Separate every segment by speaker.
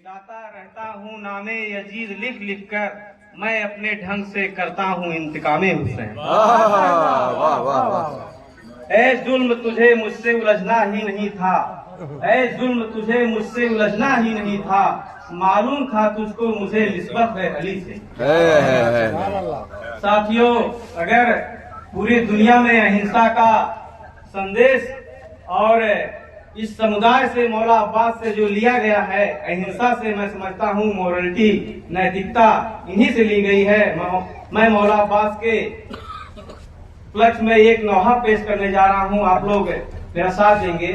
Speaker 1: मिटाता रहता हूँ नामे यजीद लिख लिख कर, मैं अपने ढंग से करता हूँ इंतकामे हुसैन।
Speaker 2: वाह वाह वाह।
Speaker 1: ऐ जुल्म तुझे मुझसे उलझना ही नहीं था, ऐ जुल्म तुझे मुझसे उलझना ही नहीं था, मालूम था तुझको मुझे निस्बत है अली से। साथियों, अगर पूरी दुनिया में अहिंसा का संदेश और इस समुदाय से मौला अब्बास से जो लिया गया है, अहिंसा से मैं समझता हूँ मोरलिटी, नैतिकता इन्हीं से ली गई है। मैं मौला अब्बास के उपलक्ष्य में एक नौहा पेश करने जा रहा हूँ, आप लोग मेरा साथ देंगे।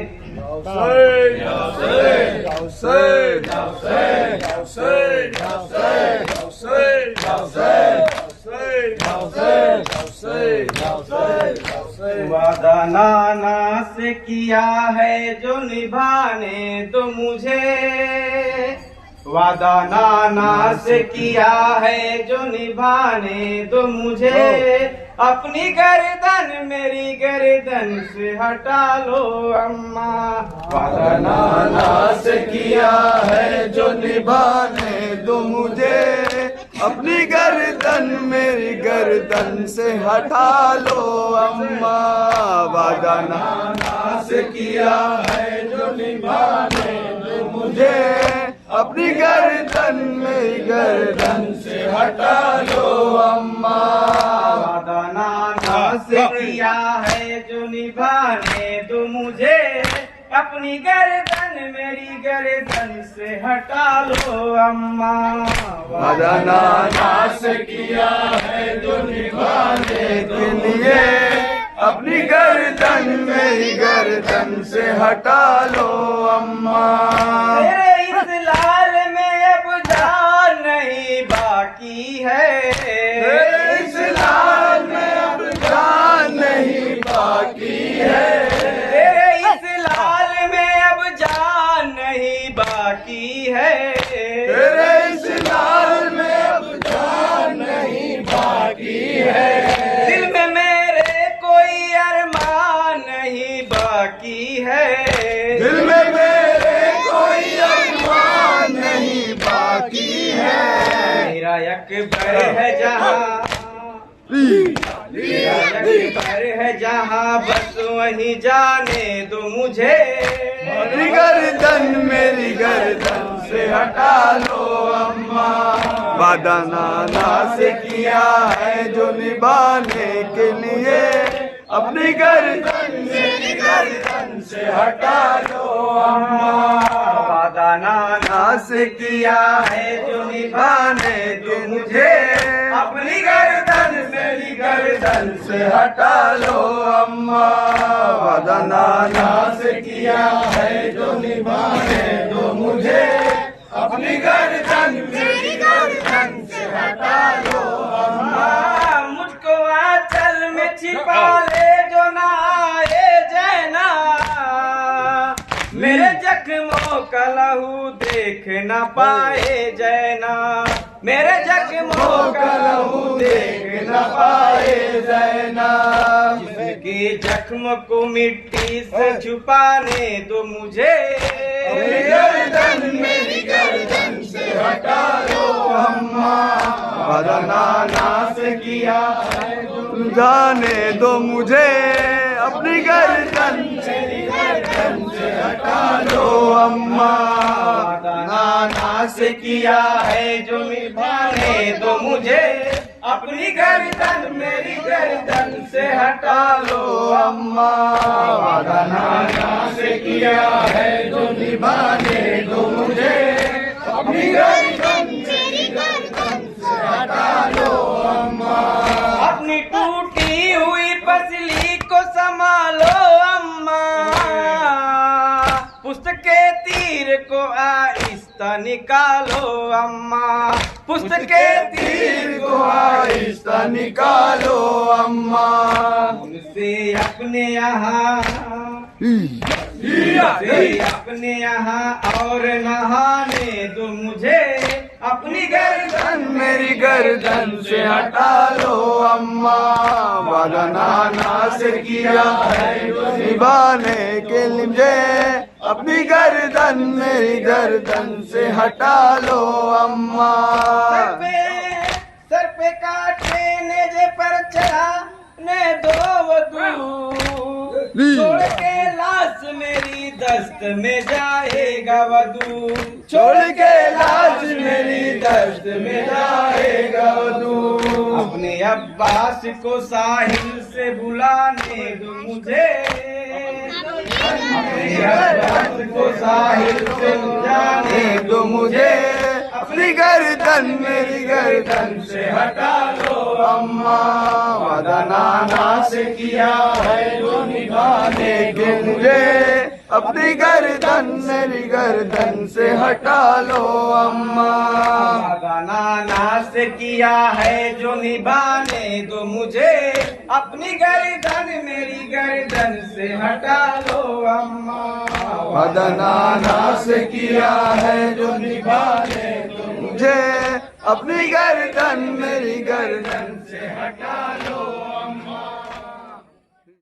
Speaker 1: वादा नाना से किया है जो निभाने दो मुझे, वादा नाना से किया है जो निभाने दो मुझे, अपनी गर्दन मेरी गर्दन से हटा लो अम्मा।
Speaker 2: वादा नाना से किया है जो निभाने दो मुझे, अपनी गर्दन मेरी गर्दन से हटा लो अम्मा। वादा नाना से किया है जो निभाने दो मुझे, अपनी गर्दन मेरी गर्दन से हटा लो अम्मा।
Speaker 1: वादा नाना से किया है जो निभाने दो मुझे, अपनी गर्दन मेरी गर्दन से हटा लो अम्मा।
Speaker 2: वादा नाना से किया है जो निभाने के लिए, अपनी गर्दन मेरी गर्दन से हटा लो अम्मा।
Speaker 1: तेरे इस लाल में अब जान नहीं बाकी है,
Speaker 2: तेरे इस लाल में अब जान नहीं बाकी है,
Speaker 1: तेरे इस लाल में अब जान नहीं बाकी है,
Speaker 2: तेरे इस लाल में अब जान नहीं बाकी है,
Speaker 1: दिल में मेरे कोई अरमान नहीं बाकी है,
Speaker 2: दिल में मेरे कोई अरमान नहीं बाकी है।
Speaker 1: मेरा अकबर है जहाँ, मेरा अकबर है जहाँ, बस वहीं जाने दो मुझे।
Speaker 2: मेरी गर्दन से हटा लो अम्मा। वादा नाना से किया है जो निभाने के लिए, अपनी गर्दन से हटा लो अम्मा।
Speaker 1: वादा नाना
Speaker 2: से किया है
Speaker 1: जो निभाने
Speaker 2: के मुझे, अपनी गर्दन मेरी गर्दन से हटा लो अम्मा। वादा नाना से किया है जो निभाने दो मुझे, अपनी गर्दन मेरी गर्दन से हटा लो अम्मा।
Speaker 1: मुझको आंचल में छिपा ले जो ना आए जैना, मेरे जख्मों का लहू देख न पाए जैना, मेरे जख्मों का लहू देख न पाए जैना। जिसके जख्म को मिट्टी से छुपाने दो मुझे,
Speaker 2: अपनी गर्दन मेरी गर्दन से हटा लो अम्मा। वादा नाना से किया है जाने दो मुझे, अपनी गर्दन मेरी गर्दन से हटा लो अम्मा।
Speaker 1: वादा नाना से किया है जो निभाने दो मुझे, अपनी गर्दन मेरी गर्दन से हटा लो
Speaker 2: अम्मा। वादा नाना से किया है जो निभाने दो मुझे, अपनी गर्दन मेरी गर्दन से हटा लो अम्मा।
Speaker 1: अपनी टूटी हुई पसली को संभालो अम्मा, पुस्तके तीर को आहिस्ता निकालो अम्मा, पुस्तके तीर को
Speaker 2: आहिस्ता निकालो अम्मा।
Speaker 1: उनसे अपने यहाँ, अपने यहाँ और नहाने दो मुझे, अपनी गर्दन
Speaker 2: मेरी गर्दन से हटा लो अम्मा। वादा नाना से किया है निभाने के लिए, अपनी गर्दन मेरी गर्दन से हटा लो अम्मा।
Speaker 1: सर पे काटे ने जे पर चढ़ा ने दो वधू, छोड़ के लाश मेरी दस्त में जाएगा वधू,
Speaker 2: छोड़ के लाश मेरी दस्त में जाएगा वधू।
Speaker 1: अपने अब्बास को साहिल से बुलाने दो मुझे, अपने अब्बास को साहिल से बुलाने
Speaker 2: दो मुझे, अपनी गर्दन मेरी गर्दन से हटा लो अम्मा। वादा नाना से किया है जो निभाने दो मुझे, अपनी गर्दन मेरी गर्दन से हटा लो अम्मा।
Speaker 1: वादा नाना से किया है जो निभाने दो मुझे, अपनी गर्दन मेरी गर्दन से हटा लो अम्मा।
Speaker 2: वादा नाना से किया है जो निभाने दो मुझे, अपनी गर्दन मेरी गर्दन से हटा